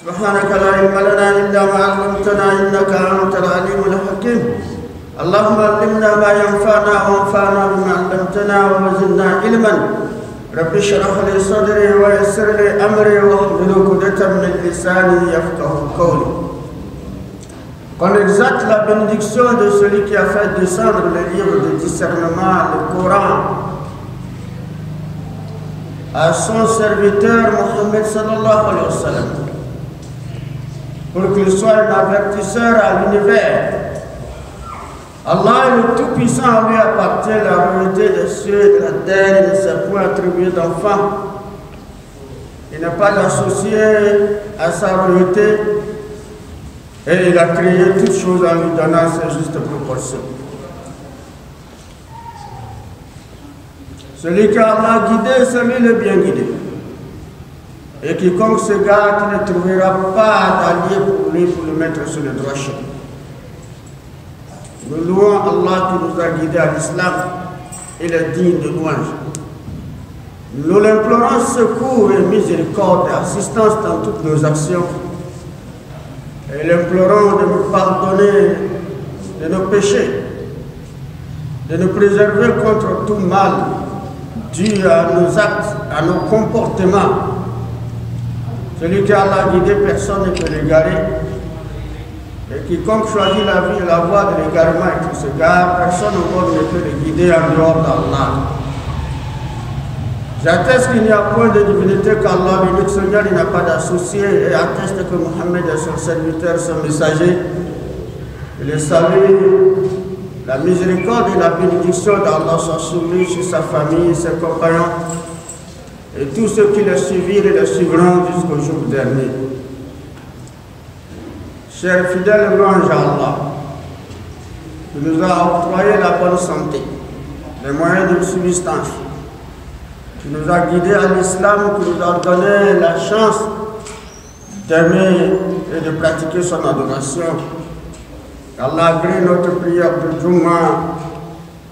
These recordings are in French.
سبحانك لا علم لنا إلا ما علمتنا إنك أنت العليم الحكيم. اللهم علمنا ما ينفعنا وانفعنا بما علمتنا وزدنا علما. رب اشرح لي صدري ويسر لي أمري واحلل عقدة من لساني يفقهوا قولي. Qu'on exalte la bénédiction de celui qui a fait descendre le livre de discernement, le Coran, à son serviteur Mohammed sallallahu alayhi wa sallam, pour qu'il soit un avertisseur à l'univers. Allah est le Tout-Puissant, lui appartient la royauté des cieux et de la terre, il ne s'est point attribué d'enfant. Il n'est pas associé à sa royauté et il a créé toutes choses en lui donnant ses justes proportions. Celui qu'Allah a guidé, c'est lui le bien guidé. Et quiconque se gâte ne trouvera pas d'allié pour lui pour le mettre sur le droit chemin. Nous louons Allah qui nous a guidés à l'islam. Il est digne de louange. Nous l'implorons secours et miséricorde et assistance dans toutes nos actions. Et l'implorons de nous pardonner de nos péchés, de nous préserver contre tout mal dû à nos actes, à nos comportements. Celui qui a guidé, personne ne peut l'égarer. Et quiconque choisit la vie et la voie de l'égarement et qui se gare, personne au monde ne peut le guider en dehors d'Allah. J'atteste qu'il n'y a point de divinité qu'Allah, l'unique Seigneur, il n'a pas d'associé, et atteste que Mohammed est son serviteur, son messager. Et le salut, la miséricorde et la bénédiction d'Allah sont sur lui, sur sa famille, ses compagnons, et tous ceux qui le suivirent et le suivront jusqu'au jour dernier. Chers fidèles louanges à Allah, qui nous a octroyé la bonne santé, les moyens de subsistance, qui nous a guidés à l'islam, qui nous a donné la chance d'aimer et de pratiquer son adoration. Allah agrée notre prière de Jumu'ah,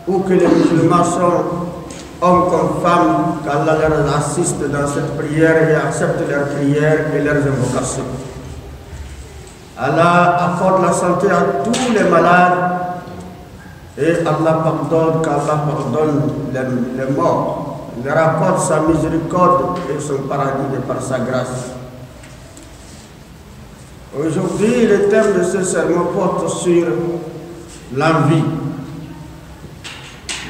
où que les musulmans sont, hommes comme femmes, qu'Allah leur assiste dans cette prière et accepte leurs prières et leurs invocations. Allah accorde la santé à tous les malades et Allah pardonne, qu'Allah pardonne les morts. Il leur accorde sa miséricorde et son paradis de par sa grâce. Aujourd'hui, le thème de ce sermon porte sur l'envie.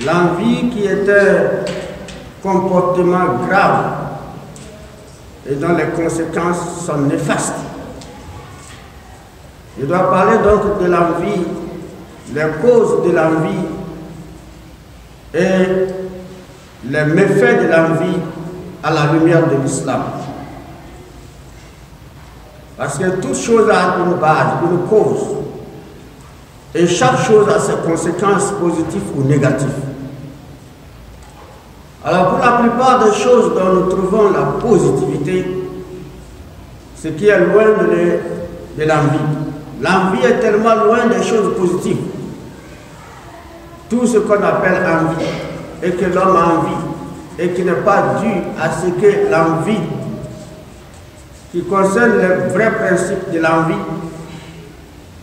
L'envie qui est un comportement grave et dont les conséquences sont néfastes. Je dois parler donc de l'envie, les causes de l'envie et les méfaits de l'envie à la lumière de l'islam. Parce que toute chose a une base, une cause. Et chaque chose a ses conséquences positives ou négatives. Alors pour la plupart des choses dont nous trouvons la positivité, ce qui est loin de l'envie. L'envie est tellement loin des choses positives. Tout ce qu'on appelle envie et que l'homme a envie et qui n'est pas dû à ce que l'envie qui concerne les vrais principes de l'envie,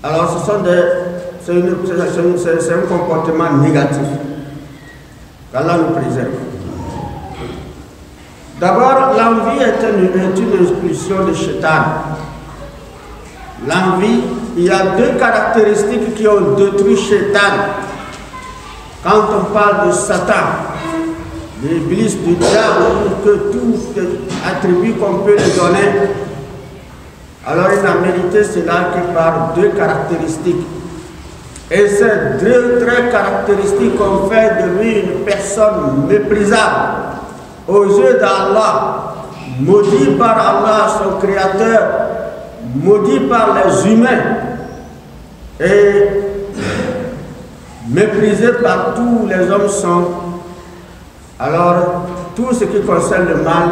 alors c'est un comportement négatif. Qu'Allah nous préserve. D'abord, l'envie est une impulsion de Shaitan. L'envie, il y a deux caractéristiques qui ont détruit Shaitan. Quand on parle de Satan, de l'Iblis, du diable, que tout attribut qu'on peut lui donner, alors il n'a mérité cela que par deux caractéristiques. Et ces deux traits caractéristiques ont fait de lui une personne méprisable aux yeux d'Allah, maudit par Allah, son créateur, maudit par les humains et méprisé par tous les hommes sont. Alors, tout ce qui concerne le mal,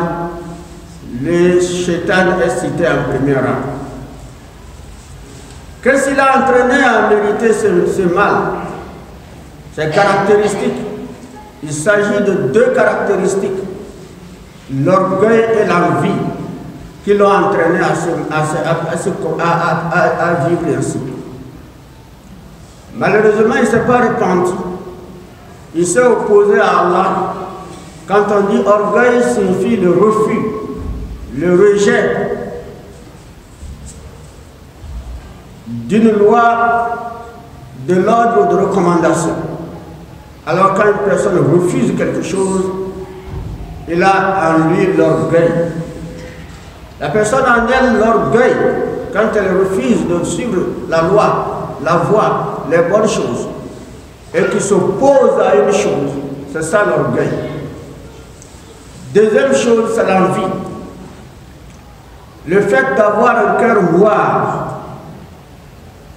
le Shaitan est cité en premier rang. Qu'est-ce qu'il a entraîné à mériter ce mal? Ces caractéristiques. Il s'agit de deux caractéristiques, l'orgueil et l'envie, qui l'ont entraîné à vivre ainsi. Malheureusement, il ne s'est pas repenti. Il s'est opposé à Allah. Quand on dit orgueil, signifie le refus, le rejet d'une loi, de l'ordre ou de recommandation. Alors quand une personne refuse quelque chose, il a en lui l'orgueil. La personne en elle l'orgueil quand elle refuse de suivre la loi, la voie, les bonnes choses, et qui s'oppose à une chose. C'est ça l'orgueil. Deuxième chose, c'est l'envie. Le fait d'avoir un cœur noir,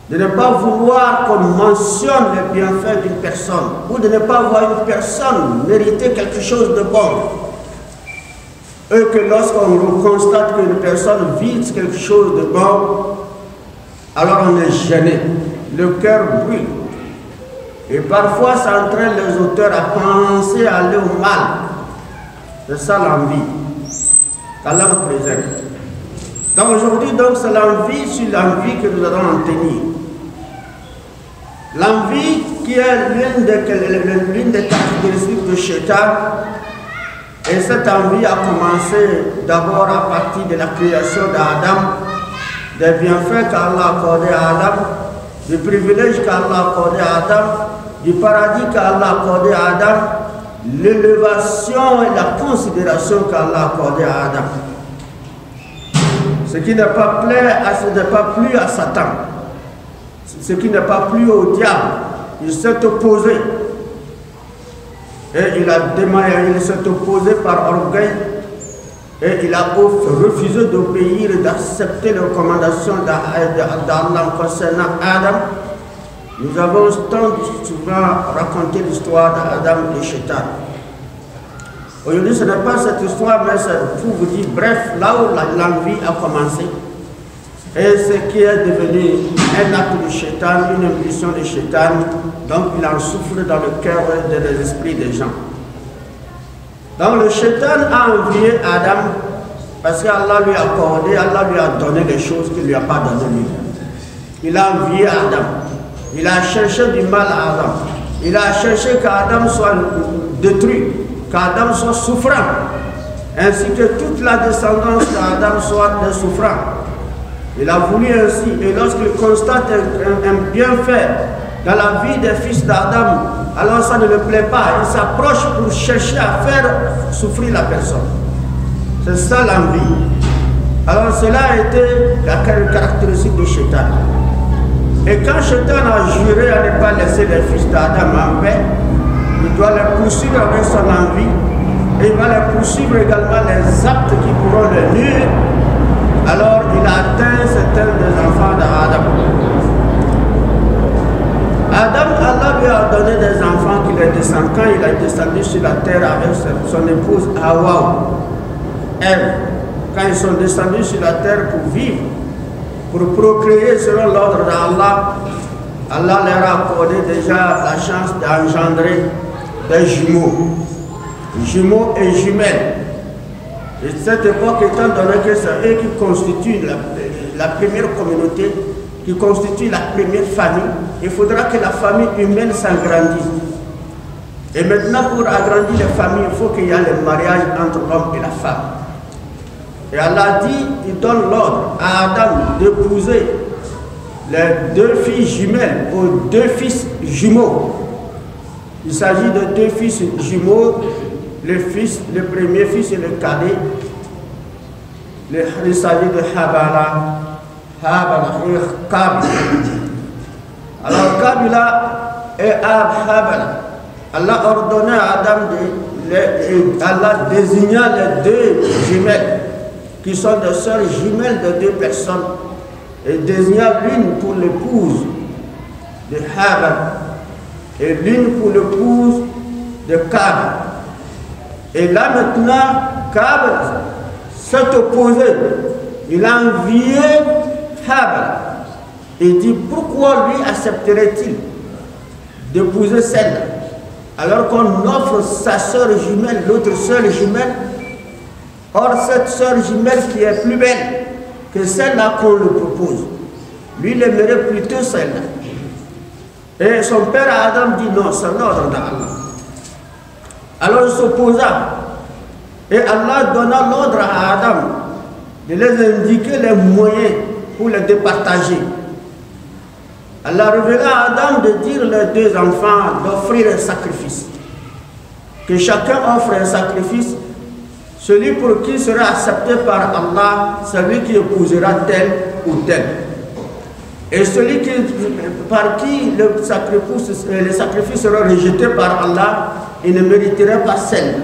de ne pas vouloir qu'on mentionne les bienfaits d'une personne, ou de ne pas voir une personne mériter quelque chose de bon, et que lorsqu'on constate qu'une personne vise quelque chose de bon, alors on est gêné, le cœur brûle. Et parfois ça entraîne les auteurs à penser à aller au mal. C'est ça l'envie. qu'Allah nous préserve. Donc aujourd'hui, c'est l'envie sur l'envie que nous allons en tenir. L'envie qui est l'une des caractéristiques de Shaitan. Et cette envie a commencé d'abord à partir de la création d'Adam, des bienfaits qu'Allah a accordé à Adam, du privilège qu'Allah a accordé à Adam, du paradis qu'Allah a accordé à Adam, l'élévation et la considération qu'Allah a accordé à Adam. Ce qui n'est pas plu à Satan, ce qui n'est pas plu au diable, il s'est opposé. Et il s'est opposé par orgueil et il a refusé d'obéir et d'accepter les recommandations d'Allah concernant Adam. Nous avons tant souvent raconté l'histoire d'Adam et Shaitan. Aujourd'hui, ce n'est pas cette histoire, mais c'est pour vous dire, bref, là où l'envie a commencé et ce qui est devenu un acte de Shaitan, une impulsion de Shaitan, donc il en souffre dans le cœur et dans les esprits des gens. Donc le Shaitan a envié Adam parce qu'Allah lui a accordé, Allah lui a donné des choses qu'il ne lui a pas donné lui. Il a envié Adam. Il a cherché du mal à Adam. Il a cherché qu'Adam soit détruit, qu'Adam soit souffrant, ainsi que toute la descendance d'Adam soit des souffrants. Il a voulu ainsi, et lorsqu'il constate un bienfait dans la vie des fils d'Adam, alors ça ne le plaît pas. Il s'approche pour chercher à faire souffrir la personne. C'est ça l'envie. Alors cela a été la caractéristique de Shaitan. Et quand Shaitan a juré à ne pas laisser les fils d'Adam en paix, il doit les poursuivre avec son envie, et il va les poursuivre également les actes qui pourront les nuire. Alors il a atteint certains des enfants d'Adam. Adam, Allah lui a donné des enfants qu'il est descendu. Quand il est descendu sur la terre avec son épouse Hawa, Ève, quand ils sont descendus sur la terre pour vivre, pour procréer selon l'ordre d'Allah, Allah leur a accordé déjà la chance d'engendrer des jumeaux et jumelles. Et cette époque, étant donné que c'est eux qui constituent la première communauté, qui constitue la première famille, il faudra que la famille humaine s'agrandisse. Et maintenant, pour agrandir les familles, il faut qu'il y ait le mariage entre l'homme et la femme. Et Allah dit, il donne l'ordre à Adam d'épouser les deux filles jumelles aux deux fils jumeaux. Il s'agit de deux fils jumeaux, le premier fils et le cadet. Il s'agit de Habala et Kabila. Alors Kabila et Habala, Allah ordonna à Adam Allah désigna les deux jumelles qui sont des sœurs jumelles de deux personnes et désigna l'une pour l'épouse de Habala et l'une pour l'épouse de Kabila. Et là maintenant, Kabila s'est opposé. Il a envié Habala. Il dit, pourquoi lui accepterait-il d'épouser celle-là alors qu'on offre sa sœur jumelle, l'autre sœur jumelle, Or, cette sœur jumelle qui est plus belle que celle-là qu'on le propose, lui, il aimerait plutôt celle-là. Et son père Adam dit non, c'est l'ordre d'Allah. Alors il s'opposa. Et Allah donna l'ordre à Adam de les indiquer les moyens pour les départager. Allah révéla à Adam de dire aux deux enfants d'offrir un sacrifice. Que chacun offre un sacrifice. Celui pour qui sera accepté par Allah, celui qui épousera tel ou tel. Et celui par qui le sacrifice sera rejeté par Allah, il ne mériterait pas celle.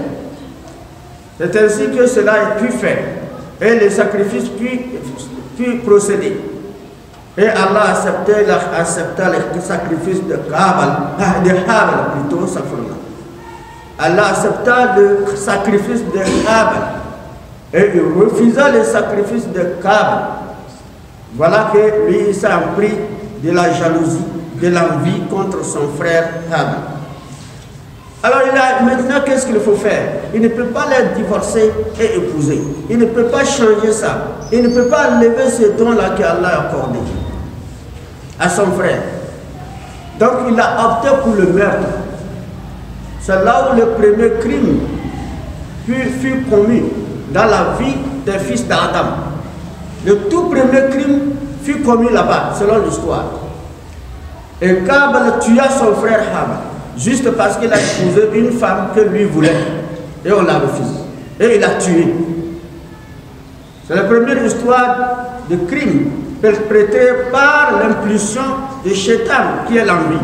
C'est ainsi que cela est pu faire. Et le sacrifice puis procéder. Et Allah accepta le sacrifice de Habal plutôt, Allah accepta le sacrifice de Habal. Et il refusa le sacrifice de Habal. Voilà que lui, il s'est pris de la jalousie, de l'envie contre son frère Habal. Alors maintenant, qu'est-ce qu'il faut faire? Il ne peut pas les divorcer et épouser. Il ne peut pas changer ça. Il ne peut pas enlever ce don-là qu'Allah a accordé à son frère. Donc il a opté pour le meurtre. C'est là où le premier crime fut commis dans la vie des fils d'Adam. Le tout premier crime fut commis là-bas, selon l'histoire. Et Kabal tua son frère Habal, juste parce qu'il a épousé une femme que lui voulait. Et on l'a refusé. Et il l'a tué. C'est la première histoire de crime perpétrée par l'impulsion de Shaitan, qui est l'envie.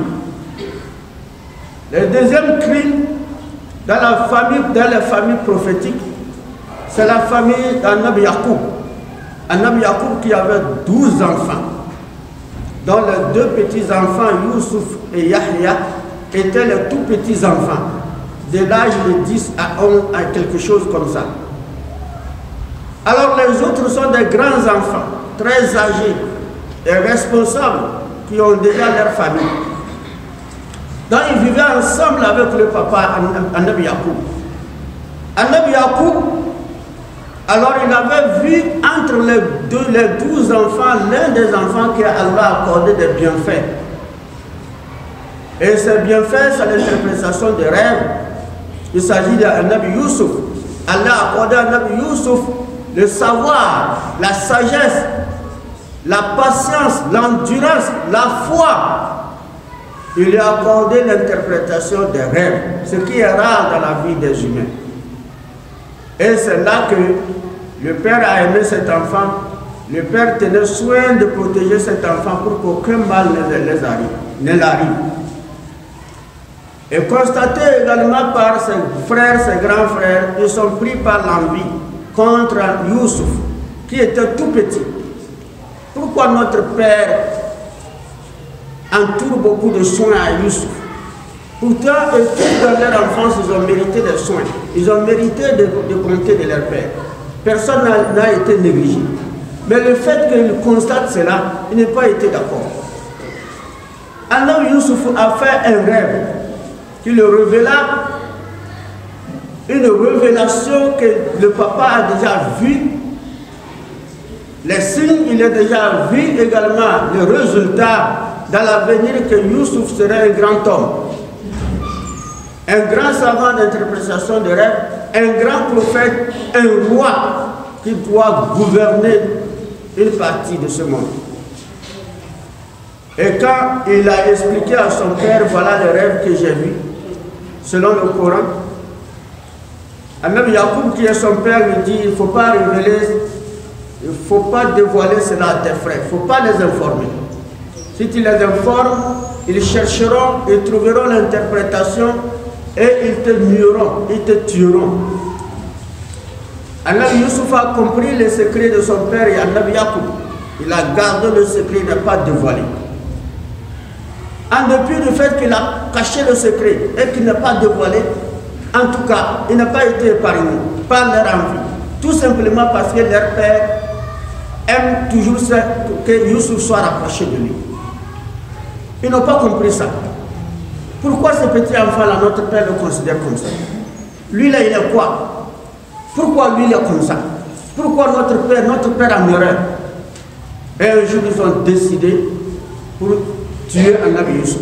Le deuxième crime dans la famille prophétique, c'est la famille d'Anabi Yacoub. Anabi Yacoub qui avait 12 enfants, dont les deux petits-enfants, Youssouf et Yahya, étaient les tout petits-enfants, de l'âge de 10 à 11, à quelque chose comme ça. Alors les autres sont des grands-enfants, très âgés et responsables, qui ont déjà leur famille. Donc ils vivaient ensemble avec le papa Anabi Yacoub. Anabi Yacoub, alors il avait vu entre les 12 enfants, l'un des enfants qui Allah a accordé des bienfaits. Et ces bienfaits, c'est l'interprétation des rêves. Il s'agit d'Anabi Youssouf. Allah a accordé à Anabi Youssouf le savoir, la sagesse, la patience, l'endurance, la foi. Il lui a accordé l'interprétation des rêves, ce qui est rare dans la vie des humains. Et c'est là que le père a aimé cet enfant. Le père tenait soin de protéger cet enfant pour qu'aucun mal ne l'arrive. Et constaté également par ses frères, ses grands frères, ils sont pris par l'envie contre Youssouf, qui était tout petit. Pourquoi notre père entoure beaucoup de soins à Youssouf? Pourtant, tous dans leur enfance, ils ont mérité des soins. Ils ont mérité de compter de leur père. Personne n'a été négligé. Mais le fait qu'il constate cela, il n'a pas été d'accord. Alors Youssouf a fait un rêve qui le révéla, une révélation que le papa a déjà vue. Les signes, il a déjà vu également le résultat dans l'avenir que Youssouf serait un grand homme. Un grand savant d'interprétation de rêve, un grand prophète, un roi qui doit gouverner une partie de ce monde. Et quand il a expliqué à son père, voilà le rêve que j'ai vu, selon le Coran, Anabi Yacoub, qui est son père, lui dit, il ne faut pas révéler, il ne faut pas dévoiler cela à tes frères, il ne faut pas les informer. Si tu les informes, ils chercheront, ils trouveront l'interprétation et ils te nuiront, ils te tueront. Anabi Youssouf a compris le secret de son père et Anabi Yacoub. Il a gardé le secret, il n'a pas dévoilé. En dépit du fait qu'il a caché le secret et qu'il n'a pas dévoilé, en tout cas, il n'a pas été épargné par leur envie. Tout simplement parce que leur père aime toujours que Youssouf soit rapproché de lui. Ils n'ont pas compris ça. Pourquoi ce petit enfant-là, notre père le considère comme ça? Lui là, il est quoi? Pourquoi lui il est comme ça? Pourquoi notre père en erreur? Et un jour ils ont décidé pour tuer Nabi Yusuf.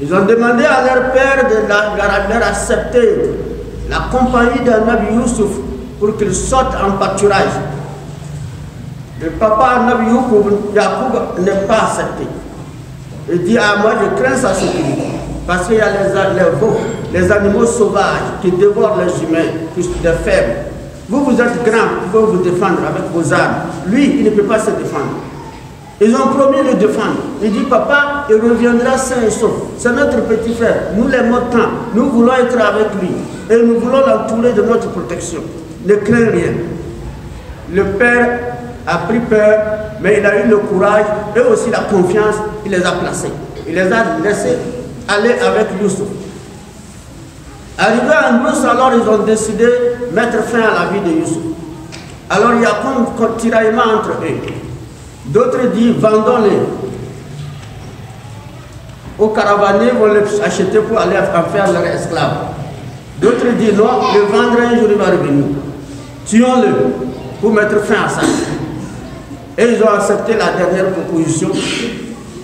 Ils ont demandé à leur père de leur accepter la compagnie d'Nabi Yusuf pour qu'il sorte en pâturage. Le papa Nabi Yacoub n'est pas accepté. Il dit à moi, je crains sa sécurité. Parce qu'il y a les animaux sauvages qui dévorent les humains, plus des faibles. Vous êtes grand, vous pouvez vous défendre avec vos armes. Lui, il ne peut pas se défendre. Ils ont promis de le défendre. Il dit, papa, il reviendra sain et sauf. C'est notre petit frère. Nous l'aimons tant. Nous voulons être avec lui. Et nous voulons l'entourer de notre protection. Ne crains rien. Le père a pris peur, mais il a eu le courage et aussi la confiance. Il les a placés. Il les a laissés aller avec Youssouf. Arrivé à Moussa, alors ils ont décidé de mettre fin à la vie de Youssouf. Alors il y a comme tiraillement entre eux. D'autres disent, vendons-les. Aux caravaniers vont les acheter pour aller en faire leurs esclaves. D'autres disent, non, le vendre un jour il va revenir. Tuons-le pour mettre fin à ça. Et ils ont accepté la dernière proposition.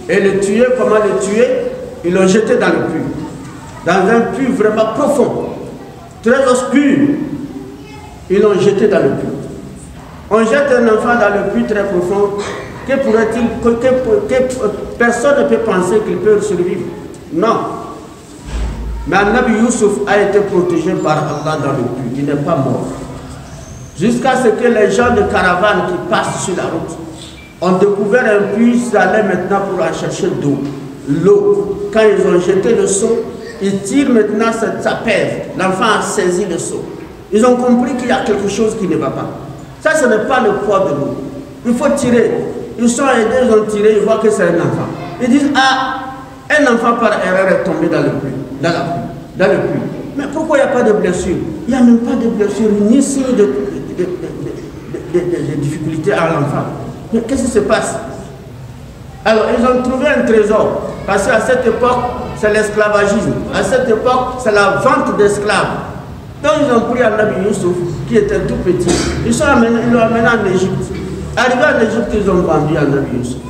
Et le tuer, comment le tuer? Ils l'ont jeté dans le puits. Dans un puits vraiment profond, très obscur. Ils l'ont jeté dans le puits. On jette un enfant dans le puits très profond. Que pourrait-il, personne ne peut penser qu'il peut survivre? Non. Mais Nabi Youssouf a été protégé par Allah dans le puits. Il n'est pas mort. Jusqu'à ce que les gens de caravane qui passent sur la route ont découvert un puits, ils allaient maintenant pour en chercher d'eau. L'eau. Quand ils ont jeté le seau, ils tirent maintenant, ça pèse. L'enfant a saisi le seau. Ils ont compris qu'il y a quelque chose qui ne va pas. Ça, ce n'est pas le poids de l'eau. Il faut tirer. Ils sont aidés, ils ont tiré, ils voient que c'est un enfant. Ils disent, ah, un enfant par erreur est tombé dans le puits. Dans le puits. Mais pourquoi il n'y a pas de blessure? Il n'y a même pas de blessure, ni signe de difficulté à l'enfant. Mais qu'est-ce qui se passe? Alors, ils ont trouvé un trésor. Parce qu'à cette époque, c'est l'esclavagisme. À cette époque, c'est la vente d'esclaves. Donc, ils ont pris Nabi Youssouf, qui était tout petit. Ils l'ont amené en Égypte. Arrivé en Égypte, ils ont vendu Nabi Youssouf.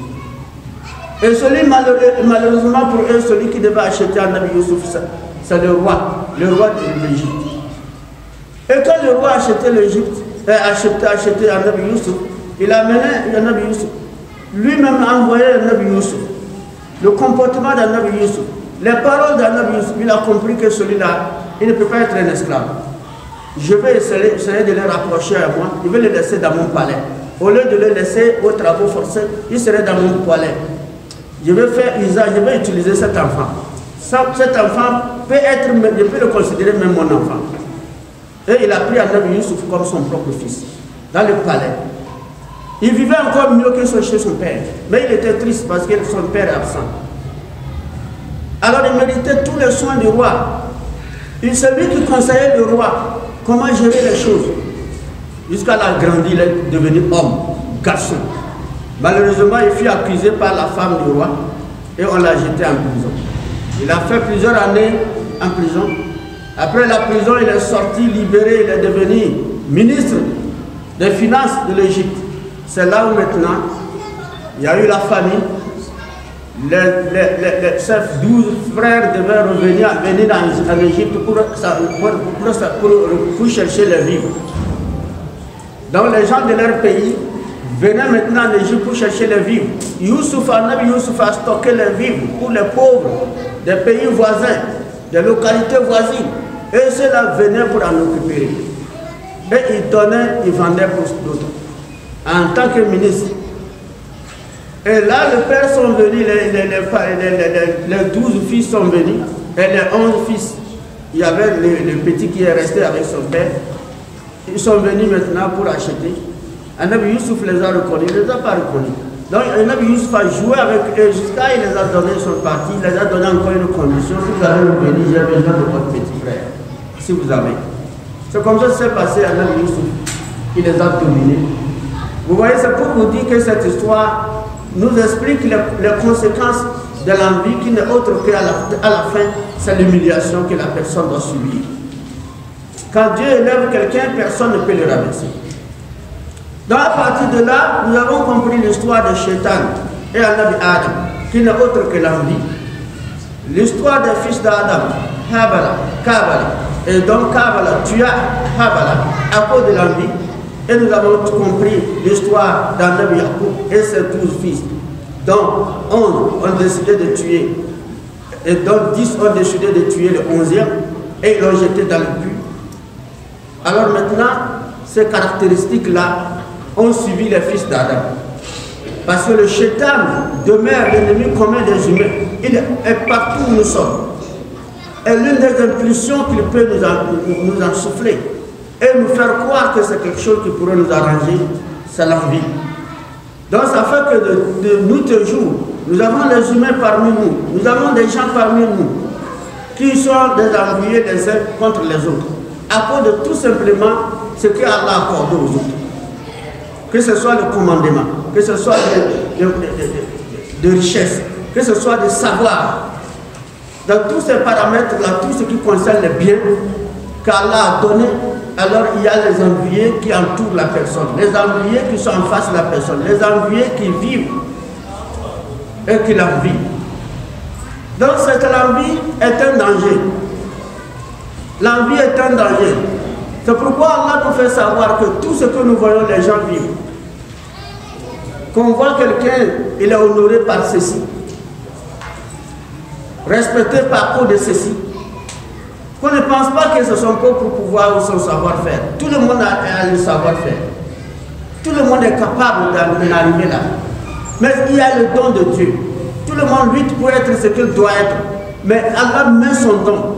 Et celui, malheureusement pour eux, celui qui devait acheter Nabi Youssouf, c'est le roi de l'Égypte. Et quand le roi a acheté l'Égypte, acheté Nabi Youssouf, il a amené Nabi Youssouf. Lui-même a envoyé Nabi Youssouf. Le comportement d'Nabi Youssouf, les paroles d'Nabi Youssouf, il a compris que celui-là, il ne peut pas être un esclave. Je vais essayer de le rapprocher à moi, je vais le laisser dans mon palais. Au lieu de le laisser aux travaux forcés, il serait dans mon palais. Je vais faire usage, je vais utiliser cet enfant. Cet enfant peut être, je peux le considérer même mon enfant. Et il a pris Nabi Youssouf comme son propre fils, dans le palais. Il vivait encore mieux que chez son père. Mais il était triste parce que son père est absent. Alors il méritait tous les soins du roi. C'est lui qui conseillait le roi comment gérer les choses. Jusqu'à la grandi, il est devenu homme, garçon. Malheureusement, il fut accusé par la femme du roi et on l'a jeté en prison. Il a fait plusieurs années en prison. Après la prison, il est sorti, libéré, il est devenu ministre des Finances de l'Égypte. C'est là où maintenant, il y a eu la famine. Les 12 frères devaient venir en Égypte pour chercher les vivres. Donc les gens de leur pays venaient maintenant en Égypte pour chercher les vivres. Nabi Youssouf a stocké les vivres pour les pauvres des pays voisins, des localités voisines. Et ceux-là venaient pour en occuper. Et ils donnaient, ils vendaient pour d'autres. En tant que ministre. Et là, les pères sont venus, les 12 fils sont venus, et les 11 fils. Il y avait le petit qui est resté avec son père. Ils sont venus maintenant pour acheter. Nabi Youssouf les a reconnus, il ne les a pas reconnus. Donc Nabi Youssouf a joué avec eux jusqu'à il les a donné son parti, il les a donné encore une condition. Si vous avez obéi, j'ai besoin de votre petit frère. Si vous avez. C'est comme ça que c'est passé à Nabi Youssouf. Il les a dominés. Vous voyez, c'est pour vous dire que cette histoire nous explique les conséquences de l'envie qui n'est autre qu'à la fin, c'est l'humiliation que la personne doit subir. Quand Dieu élève quelqu'un, personne ne peut le rabaisser. Donc à partir de là, nous avons compris l'histoire de Shaitan et Nabi Adam, qui n'est autre que l'envie. L'histoire des fils d'Adam, Habala, Kabala. Et donc Kabala tua Habala à cause de l'envie. Et nous avons compris l'histoire d'Anabi Yacoub et ses 12 fils. Donc 11 ont décidé de tuer. Et donc 10 ont décidé de tuer le 11e et ils l'ont jeté dans le puits. Alors maintenant, ces caractéristiques-là ont suivi les fils d'Adam. Parce que le Shaitan demeure l'ennemi commun des humains. Il est partout où nous sommes. Et l'une des impulsions qu'il peut nous ensouffler et nous faire croire que c'est quelque chose qui pourrait nous arranger, c'est l'envie. Donc ça fait que de nuit au jour, nous avons les humains parmi nous, nous avons des gens parmi nous qui sont des envieux les uns contre les autres, à cause de tout simplement ce que Allah a accordé aux autres. Que ce soit le commandement, que ce soit de richesse, que ce soit de savoir. Dans tous ces paramètres-là, tout ce qui concerne les biens qu'Allah a donné, alors il y a les envieux qui entourent la personne, les envieux qui sont en face de la personne, les envieux qui vivent et qui l'envient. Donc cette envie est un danger. L'envie est un danger. C'est pourquoi Allah nous fait savoir que tout ce que nous voyons les gens vivre, qu'on voit quelqu'un, il est honoré par ceci, respecté par cause de ceci, qu'on ne pense pas que ce sont pas pour pouvoir ou son savoir-faire. Tout le monde a le savoir-faire. Tout le monde est capable d'en arriver là. Mais il y a le don de Dieu. Tout le monde lutte pour être ce qu'il doit être. Mais Allah met son don.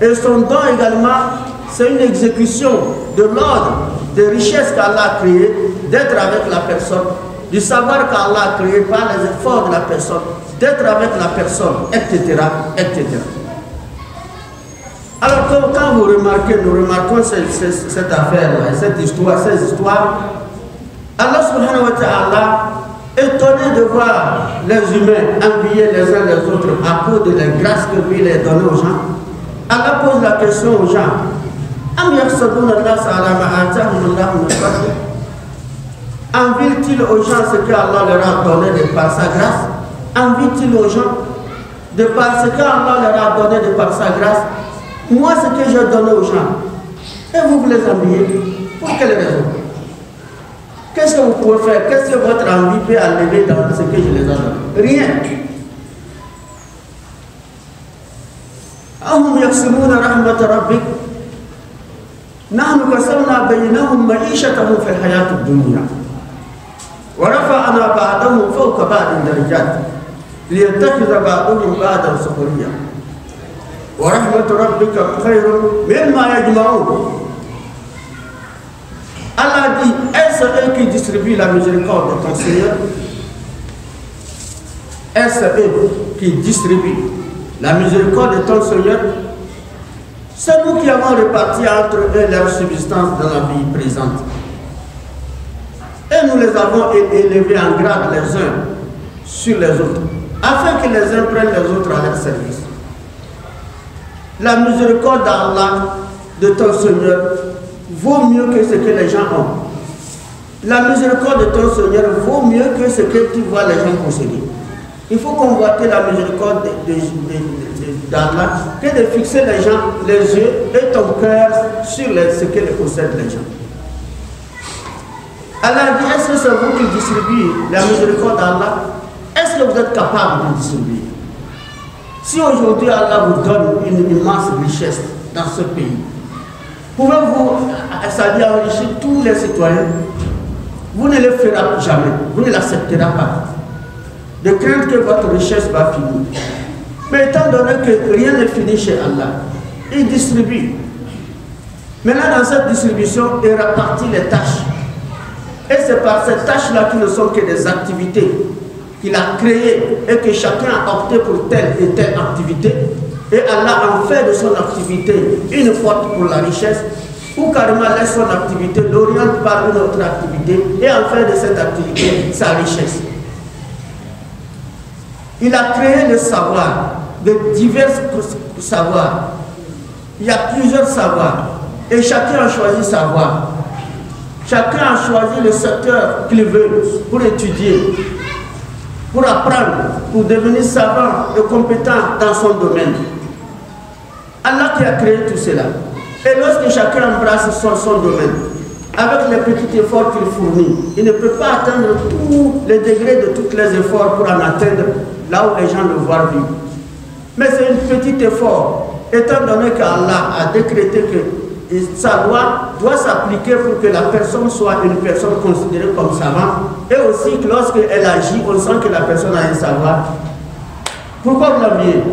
Et son don également, c'est une exécution de l'ordre, des richesses qu'Allah a créé, d'être avec la personne, du savoir qu'Allah a créé par les efforts de la personne, d'être avec la personne, etc., etc. Alors quand vous remarquez, nous remarquons cette affaire-là, ces histoires, Allah subhanahu wa ta'ala, étonné de voir les humains envier les uns les autres à cause de la grâce que lui a donnée aux gens, Allah pose la question aux gens, envie-t-il aux gens ce qu'Allah leur a donné de par sa grâce? Envie-t-il aux gens de par ce qu'Allah leur a donné de par sa grâce? Moi, ce que j'ai donné aux gens, et vous les enviez, pour quelle raison? Qu'est-ce que vous pouvez faire? Qu'est-ce que votre envie peut enlever dans ce que je les ai donné? Rien. أهم يقسمون رحمة ربك نحن قسمنا بينهم معيشتهم في الحياة الدنيا ورفعنا بعضهم فوق بعض درجات ليتخذ بعضهم بعضا سخريا ورحمة ربك خير مما يجمعون. Allah dit, est-ce eux qui distribuent la miséricorde de ton Seigneur? Est-ce eux qui distribuent la miséricorde de ton Seigneur? C'est nous qui avons réparti entre eux leur subsistance dans la vie présente. Et nous les avons élevés en grade les uns sur les autres, afin que les uns prennent les autres à leur service. La miséricorde d'Allah, de ton Seigneur, vaut mieux que ce que les gens ont. La miséricorde de ton Seigneur vaut mieux que ce que tu vois les gens posséder. Il faut convoiter la miséricorde d'Allah que de fixer les gens, les yeux et ton cœur sur ce que possèdent les gens. Allah dit, est-ce que c'est vous qui distribuez la miséricorde d'Allah? Est-ce que vous êtes capable de distribuer? Si aujourd'hui Allah vous donne une immense richesse dans ce pays, pouvez-vous, c'est-à-dire enrichir tous les citoyens? Vous ne le ferez jamais, vous ne l'accepterez pas. De crainte que votre richesse va finir. Mais étant donné que rien n'est fini chez Allah, il distribue. Maintenant, dans cette distribution, il répartit les tâches. Et c'est par ces tâches-là qui ne sont que des activités qu'il a créées et que chacun a opté pour telle et telle activité. Et Allah en fait de son activité une porte pour la richesse, ou carrément laisse son activité, l'oriente par une autre activité et en fait de cette activité sa richesse. Il a créé le savoir, de divers savoirs. Il y a plusieurs savoirs. Et chacun a choisi sa voie. Chacun a choisi le secteur qu'il veut pour étudier, pour apprendre, pour devenir savant et compétent dans son domaine. Allah qui a créé tout cela. Et lorsque chacun embrasse son domaine, avec les petits efforts qu'il fournit, il ne peut pas atteindre tous les degrés de tous les efforts pour en atteindre là où les gens le voient vivre. Mais c'est un petit effort, étant donné qu'Allah a décrété que sa loi doit s'appliquer pour que la personne soit une personne considérée comme savante, et aussi que lorsqu'elle agit, on sent que la personne a un savoir. Pourquoi vous l'enviez?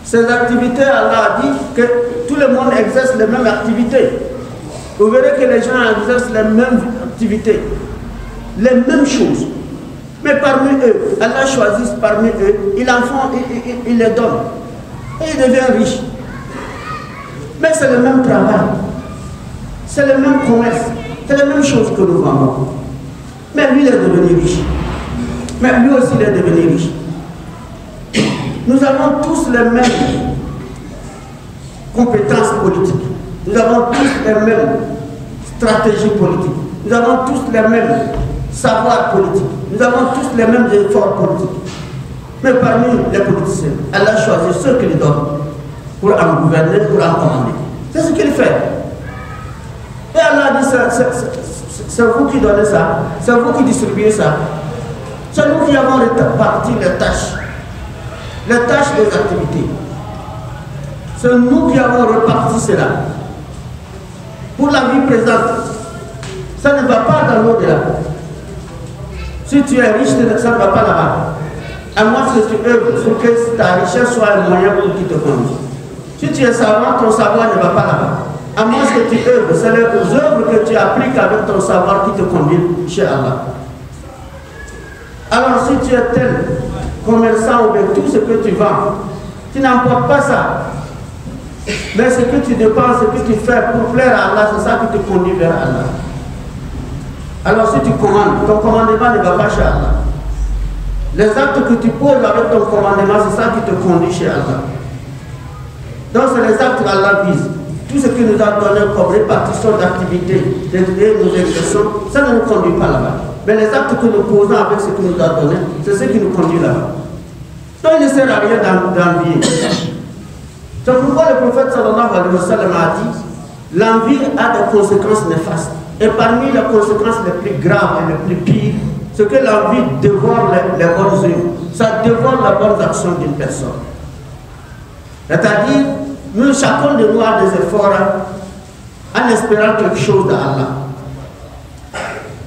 Ces activités, Allah a dit que tout le monde exerce les mêmes activités. Vous verrez que les gens exercent les mêmes activités, les mêmes choses. Mais parmi eux, Allah choisit parmi eux, il en font, il les donne. Et il devient riche. Mais c'est le même travail. C'est le même commerce. C'est la même chose que nous vendons. Mais lui, il est devenu riche. Mais lui aussi, il est devenu riche. Nous avons tous les mêmes compétences politiques. Nous avons tous les mêmes stratégies politiques. Nous avons tous les mêmes savoirs politiques. Nous avons tous les mêmes efforts politiques. Mais parmi les politiciens, Allah choisit ceux qu'il donne pour en gouverner, pour en commander. C'est ce qu'il fait. Et Allah dit, c'est vous qui donnez ça, c'est vous qui distribuez ça. C'est nous qui avons réparti les tâches des activités. C'est nous qui avons reparti cela. Pour la vie présente, ça ne va pas dans l'au-delà. Si tu es riche, ça ne va pas là-bas. À moins que tu œuvres pour que ta richesse soit un moyen pour qui te conduise. Si tu es savant, ton savoir ne va pas là-bas. À moins que tu œuvres, c'est les œuvres que tu appliques avec ton savoir qui te conduisent chez Allah. Alors si tu es tel commerçant ou bien tout ce que tu vends, tu n'emportes pas ça. Mais ce que tu dépenses, ce que tu fais pour plaire à Allah, c'est ça qui te conduit vers Allah. Alors si tu commandes, ton commandement ne va pas chez Allah. Les actes que tu poses avec ton commandement, c'est ça qui te conduit chez Allah. Donc c'est les actes qu'Allah vise. Tout ce qu'il nous a donné comme répartition d'activités, nous exerçons, ça ne nous conduit pas là-bas. Mais les actes que nous posons avec ce qu'il nous a donné, c'est ce qui nous conduit là-bas. Donc il ne sert à rien d'envier. C'est pourquoi le prophète sallallahu alayhi wa sallam a dit, l'envie a des conséquences néfastes. Et parmi les conséquences les plus graves et les plus pires, c'est que l'envie dévore les bonnes œuvres. Ça dévore la bonne action d'une personne. C'est-à-dire, nous, chacun de nous a des efforts en espérant quelque chose d'Allah.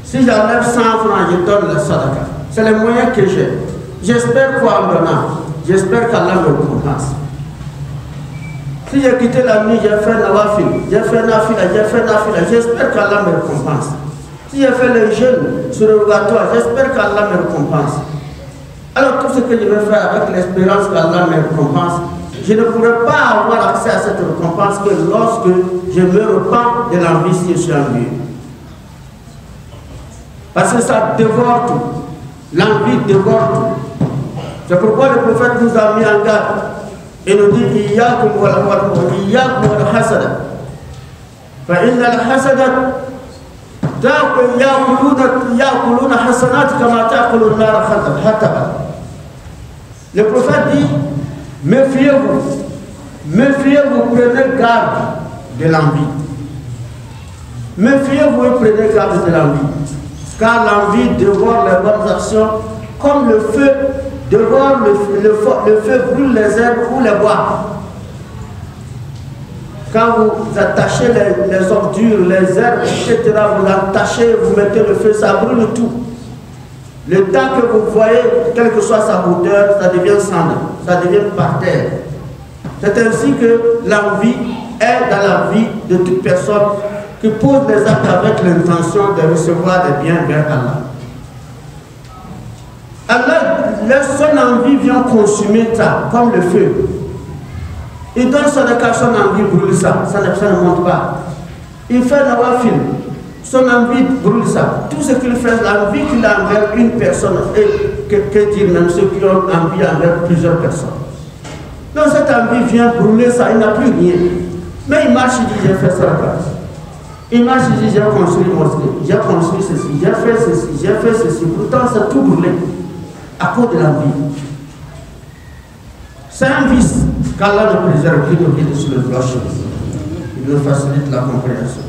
Si j'enlève 100 francs, je donne la sadaqa. C'est le moyen que j'ai. J'espère quoi en donnant? J'espère qu'Allah me récompense. Si j'ai quitté la nuit, j'ai fait nawafil, j'espère qu'Allah me récompense. Si j'ai fait le jeûne sur le rogatoire, j'espère qu'Allah me récompense. Alors tout ce que je vais faire avec l'espérance qu'Allah me récompense, je ne pourrai pas avoir accès à cette récompense que lorsque je me repens de l'envie si je suis envieux. Parce que ça dévore tout. L'envie dévore tout. C'est pourquoi le prophète nous a mis en garde et nous dit Iyyakum wal hasada. Fa inna al hasada ya'kuluna hasanat kama ta'kulu an-nar hataba. Le prophète dit méfiez-vous, prenez garde de l'envie. Méfiez-vous et prenez garde de l'envie. Car l'envie dévore les bonnes actions comme le feu dévore le feu brûle les herbes ou les bois. Quand vous attachez les ordures, les herbes, etc., vous l'attachez, vous mettez le feu, ça brûle tout. Le temps que vous voyez, quelle que soit sa hauteur, ça devient cendre, ça devient par terre. C'est ainsi que l'envie est dans la vie de toute personne qui pose des actes avec l'intention de recevoir des biens vers Allah. Allah, son envie vient consumer ça, comme le feu. Il donne son envie brûle ça, ça ne monte pas. Il fait nawafil, son envie brûle ça. Tout ce qu'il fait, l'envie qu'il a envers une personne, et que dire même ceux qui ont envie envers plusieurs personnes. Donc cette envie vient brûler ça, il n'a plus rien. Mais il marche, il dit, j'ai fait ça là. Il marche, il dit, j'ai construit une mosquée, j'ai construit ceci, j'ai fait ceci, j'ai fait ceci. Pourtant, c'est tout brûlé à cause de l'envie. C'est un vice qu'Allah nous préserve, qui nous guide sur le droit chemin. Il nous facilite la compréhension.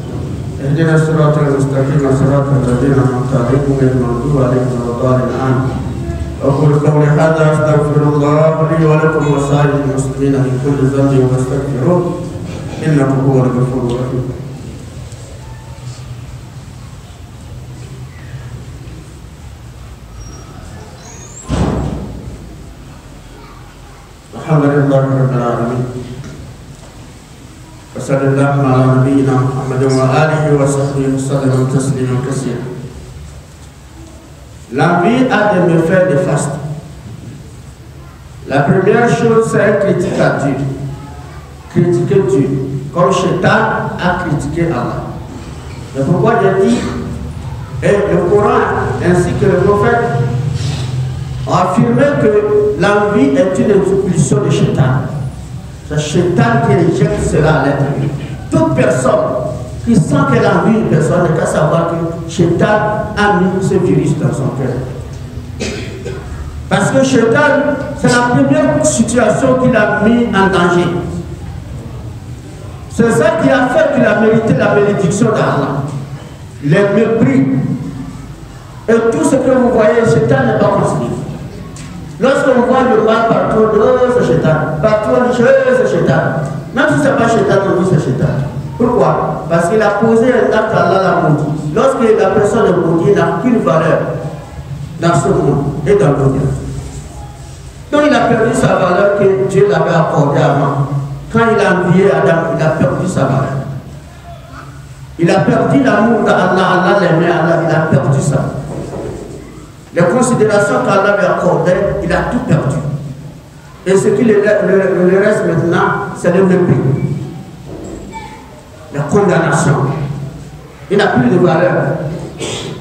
اهدنا الصراط المستقيم صراط الذين أنعمت عليهم غير المغضوب عليهم ولا الضالين آمين. أقول قولي هذا أستغفر الله لي ولكم وسائر المسلمين من كل ذنب واستغفروه إنه هو الغفور الرحيم. الحمد لله رب العالمين وصلى الله على نبينا محمد وآله وصحبه وسلم تسليما كثيرا. L'envie a des méfaits néfastes. La première chose, c'est un critique à Dieu. Critiquer Dieu, comme Shaitan a critiqué Allah. C'est pourquoi j'ai dit, et le Coran ainsi que le prophète ont affirmé que l'envie est une impulsion de Shaitan. C'est Shaitan qui rejette cela à l'être humain. Toute personne qui sent qu'elle a envie une personne n'a qu'à savoir que Shaitan a mis ce virus dans son cœur. Parce que Shaitan, c'est la première situation qu'il a mis en danger. C'est ça qui a fait qu'il a mérité la bénédiction d'Allah. Les mépris. Et tout ce que vous voyez, Shaitan n'est pas considéré. Lorsqu'on voit le mal partout, on dit oh c'est Shaitan. Partout on dit oh c'est Shaitan. Même si ce n'est pas Shaitan, on dit c'est Shaitan. Pourquoi? Parce qu'il a posé un acte à Allah l'a maudit. Lorsque la personne est maudite, il n'a qu'une valeur dans ce monde et dans l'au-delà. Donc il a perdu sa valeur que Dieu l'avait accordée avant. Quand il a envié Adam, il a perdu sa valeur. Il a perdu l'amour d'Allah, Allah l'aimait, Allah, il a perdu ça. Les considérations qu'Allah avait accordées, il a tout perdu. Et ce qui le reste maintenant, c'est le mépris. La condamnation. Il n'a plus de valeur.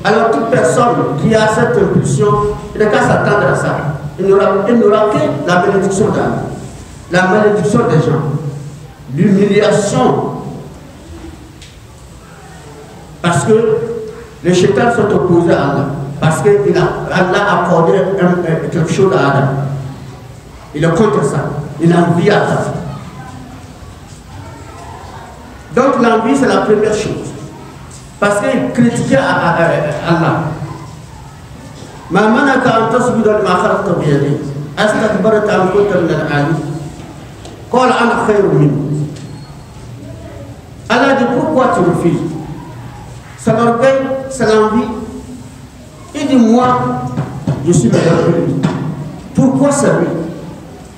Alors toute personne qui a cette impulsion, il n'a qu'à s'attendre à ça. Il n'aura que la bénédiction d'Allah, la malédiction des gens, l'humiliation. Parce que les Shaitan sont opposés à Allah. Parce qu'Allah a accordé quelque chose à Adam. Il est contre ça. Il a envie à ça. Donc l'envie, c'est la première chose. Parce qu'il critiquait Allah. ما منعك أن تسجد لما خلقت بيدي أستكبرت أم كنت من العالين قال أنا خير منه. Allah dit pourquoi tu refuses? C'est l'orgueil, c'est l'envie. Il dit moi, je suis meilleur que lui. Pourquoi c'est lui?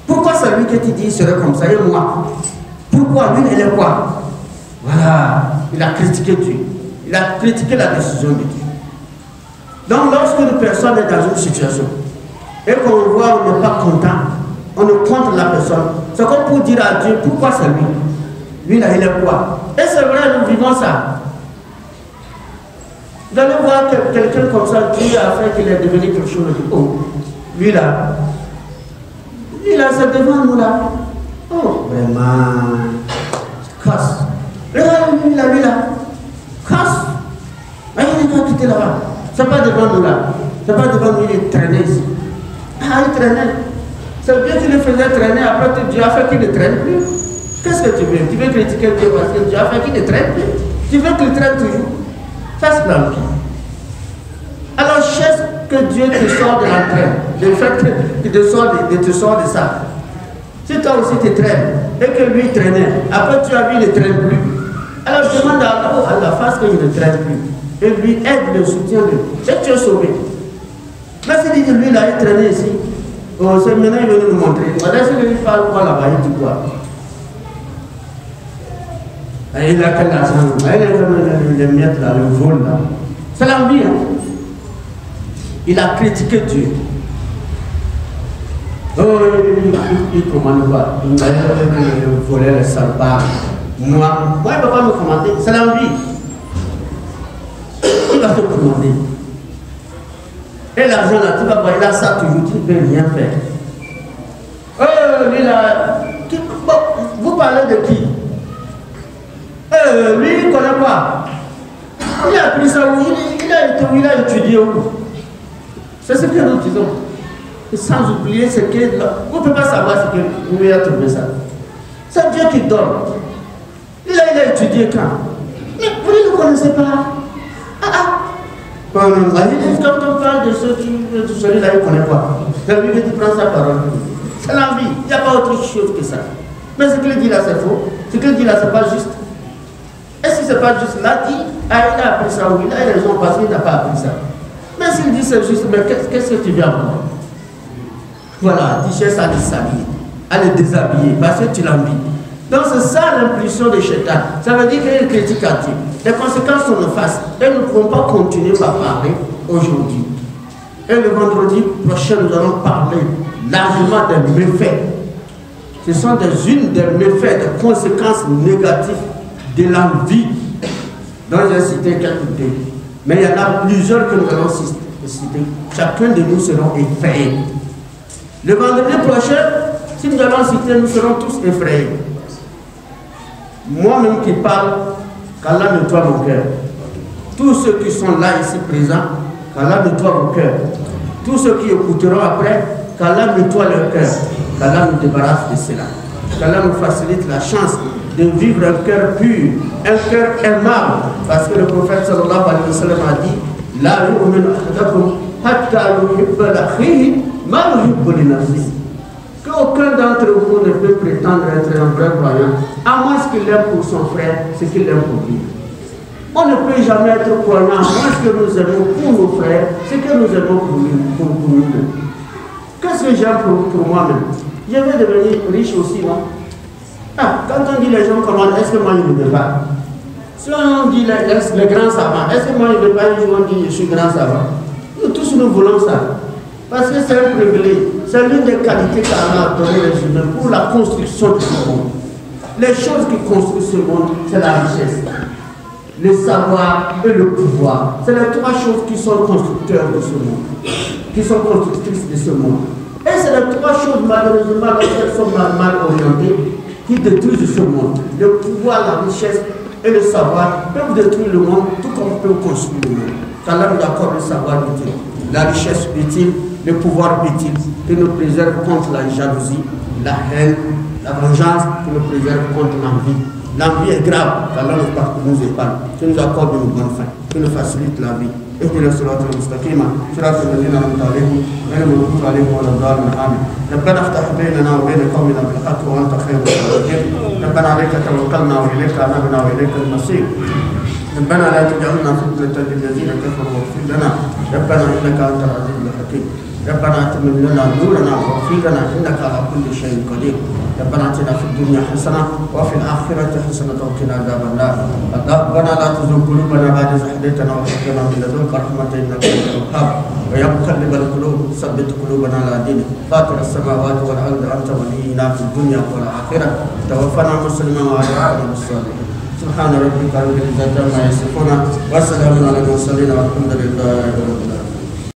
Pourquoi c'est lui que tu dis il serait comme ça et moi? Pourquoi lui il est quoi? Voilà, il a critiqué Dieu. Il a critiqué la décision de Dieu. Donc lorsque une personne est dans une situation et qu'on voit on n'est pas content, on est contre la personne, c'est comme pour dire à Dieu pourquoi c'est lui? Lui là il est quoi? Et c'est vrai, nous vivons ça. Vous allez voir quelqu'un comme ça, Dieu a fait qu'il est devenu quelque chose de oh, lui là, c'est devant nous là. Oh, vraiment, casse. Regarde lui là, casse. Mais il n'est pas quitté là-bas. C'est pas devant nous là. C'est pas devant nous, il traînait ici. Ah, il traînait. C'est bien qu'il le faisait traîner, après Dieu a fait qu'il ne traîne plus. Qu'est-ce que tu veux? Tu veux critiquer Dieu parce que Dieu a fait qu'il ne traîne plus. Tu veux qu'il traîne toujours. Ça c'est l'envie. Alors cherche que Dieu te sorte de l'entraîne. Le fait qu'il te sort de ça. Si toi aussi tu traînes et que lui traînait, après tu as vu il ne traîne plus. Alors demande à Allah, oh Allah, fasse qu'il ne traîne plus. Et lui aide, le soutien de lui. Et tu es sauvé. Mais s'il dit lui là, il traînait ici. Oh, c'est maintenant il veut nous montrer. Voilà, si lui parle quoi là-bas, il dit quoi? Il a quel argent? Il a les miettes là, le vol là. C'est l'envie. Hein? Il a critiqué Dieu. Oh, il ne commande pas. Il volait les salpars. Moi, il ne peut pas me commander. C'est l'envie. Il va te commander. Et l'argent là, tu vas voir, il a ça toujours, tu ne peux rien faire. Oh, lui là, vous parlez de qui? Lui, il ne connaît pas. Il a appris ça où il a étudié où. C'est ce que nous disons. Et sans oublier ce que... On ne peut pas savoir ce que vous avez trouvé ça. C'est Dieu qui donne. Il a étudié quand? Mais vous ne connaissez pas. Quand on parle de celui-là, il ne connaît pas. Celui qui prend sa parole. C'est l'envie. Il n'y a pas autre chose que ça. Mais ce qu'il dit là, c'est faux. Ce qu'il dit là, c'est pas juste. Et si c'est pas juste, là, il a appris ça, oui, il a raison parce qu'il n'a pas appris ça. Mais s'il dit c'est juste, mais qu'est-ce que tu viens pour? Voilà, tu cherches à les salir, à les déshabiller, parce que tu l'envies. Donc c'est ça l'impulsion de Shaitan. Ça veut dire qu'il critique à Dieu. Les conséquences sont néfastes. Et nous ne pouvons pas continuer par parler aujourd'hui. Et le vendredi prochain, nous allons parler largement des méfaits. Ce sont unes des méfaits, des conséquences négatives de l'envie, dont j'ai cité quelques-unes. Mais il y en a plusieurs que nous allons citer. Chacun de nous seront effrayés. Le vendredi prochain, si nous allons citer, nous serons tous effrayés. Moi-même qui parle, qu'Allah nettoie mon cœur. Tous ceux qui sont là ici présents, qu'Allah nettoie mon cœur. Tous ceux qui écouteront après, qu'Allah nettoie leur cœur. Qu'Allah nous débarrasse de cela. Qu'Allah nous facilite la chance de vivre un cœur pur, un cœur aimable. Parce que le prophète sallallahu alayhi wa sallam a dit La yu'minu ahadakum hatta yuhibba l'akhihi ma yuhibbu li nafsihi. Qu'aucun d'entre vous ne peut prétendre être un vrai croyant, à moins qu'il aime pour son frère ce qu'il aime pour lui. On ne peut jamais être croyant à moins que nous aimons pour nos frères ce que nous aimons pour nous-mêmes. Qu'est-ce que j'aime pour moi-même? Je vais devenir riche aussi, non? Quand on dit les gens comment, est-ce que moi je ne veux pas? Si on dit les grands savants, est-ce que moi je ne veux pas? On dit je suis grand savant. Nous tous nous voulons ça. Parce que c'est un privilège. C'est l'une des qualités qu'Allah a donné les humains pour la construction de ce monde. Les choses qui construisent ce monde, c'est la richesse, le savoir et le pouvoir. C'est les trois choses qui sont constructeurs de ce monde, qui sont constructrices de ce monde. Et c'est les trois choses, malheureusement, lorsqu'elles sont mal orientées, qui détruisent ce monde. Le pouvoir, la richesse et le savoir peuvent détruire le monde, tout comme peuvent construire le monde. qu'Allah nous accorde le savoir utile, la richesse utile, le pouvoir utile, qui nous préserve contre la jalousie, la haine, la vengeance, qui nous préserve contre l'envie. L'envie est grave, qu'Allah nous épargne, qui nous accorde une bonne fin, qui nous facilite la vie. اهدنا الصراط المستقيم صراط الذين انعمت عليهم غير المغضوب عليهم ولا الضالين امين. ربنا افتح بيننا وبين قومنا بالحق وانت خير الراحمين. ربنا عليك توكلنا واليك انبنا واليك المصير. ربنا لا تجعلنا فتنة للذين كفروا واغفر لنا. ربنا انك انت العزيز الحكيم. ربنا اتمم لنا نورنا واغفر لنا انك على كل شيء قدير. ربنا اتنا في الدنيا حسنه وفي الاخره حسنه وقنا عذاب النار. ربنا لا تزغ قلوبنا بعد إذ هديتنا وهب لنا من لدنك رحمه انك انت الوهاب. ويا مقلب القلوب ثبت قلوبنا على دينك. فاطر السماوات والارض انت ولينا في الدنيا والاخره. توفنا مسلما وعلى بالصالحين. سبحان ربك رب العزه عما يصفون وسلام على المرسلين والحمد لله رب العالمين.